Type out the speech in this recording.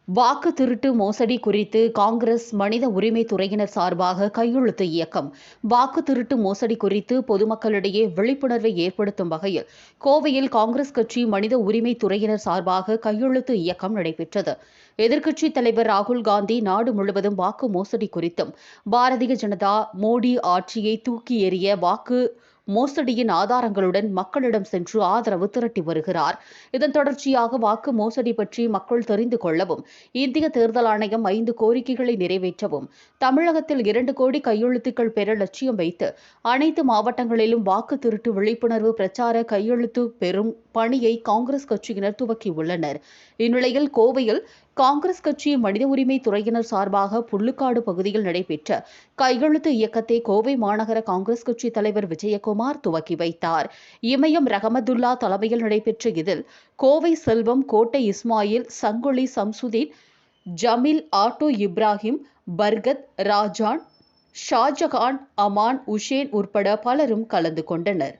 வாக்கு திருட்டு மோசடி குறித்து காங்கிரஸ் மனித உரிமை துறையினர் சார்பாக கையெழுத்து இயக்கம். வாக்கு திருட்டு மோசடி குறித்து பொதுமக்களிடையே விழிப்புணர்வை ஏற்படுத்தும் வகையில் கோவையில் காங்கிரஸ் கட்சி மனித உரிமை துறையினர் சார்பாக கையெழுத்து இயக்கம் நடைபெற்றது. எதிர்க்கட்சித் தலைவர் ராகுல் காந்தி நாடு முழுவதும் வாக்கு மோசடி குறித்தும், பாரதிய ஜனதா மோடி ஆட்சியை தூக்கி எறிய வாக்கு மோசடியின் ஆதாரங்களுடன் மக்களிடம் சென்று ஆதரவு திரட்டி வருகிறார். இதன் தொடர்ச்சியாக வாக்கு மோசடி பற்றி மக்கள் தெரிந்து கொள்ளவும், இந்திய தேர்தல் ஆணையம் 5 கோரிக்கைகளை நிறைவேற்றவும், தமிழகத்தில் 2 கோடி கையெழுத்துக்கள் பெற லட்சியம் வைத்து அனைத்து மாவட்டங்களிலும் வாக்கு திருட்டு விழிப்புணர்வு பிரச்சார கையெழுத்து பெறும் பணியை காங்கிரஸ் கட்சியினர் துவக்கியுள்ளனர். இந்நிலையில் கோவையில் காங்கிரஸ் கட்சி மனித உரிமை துறையினர் சார்பாக புல்லுக்காடு பகுதியில் நடைபெற்ற கையெழுத்து இயக்கத்தை கோவை மாநகர காங்கிரஸ் கட்சி தலைவர் விஜயகுமார் துவக்கி வைத்தார். இமயம் ரஹமதுல்லா தலைமையில் நடைபெற்ற இதில் கோவை செல்வம், கோட்டை இஸ்மாயில், சங்கொலி சம்சுதீன், ஜமீல், ஆட்டோ இப்ராஹிம், பர்கத், ராஜான், ஷாஜகான், அமான், உஷேன் உட்பட பலரும் கலந்து கொண்டனர்.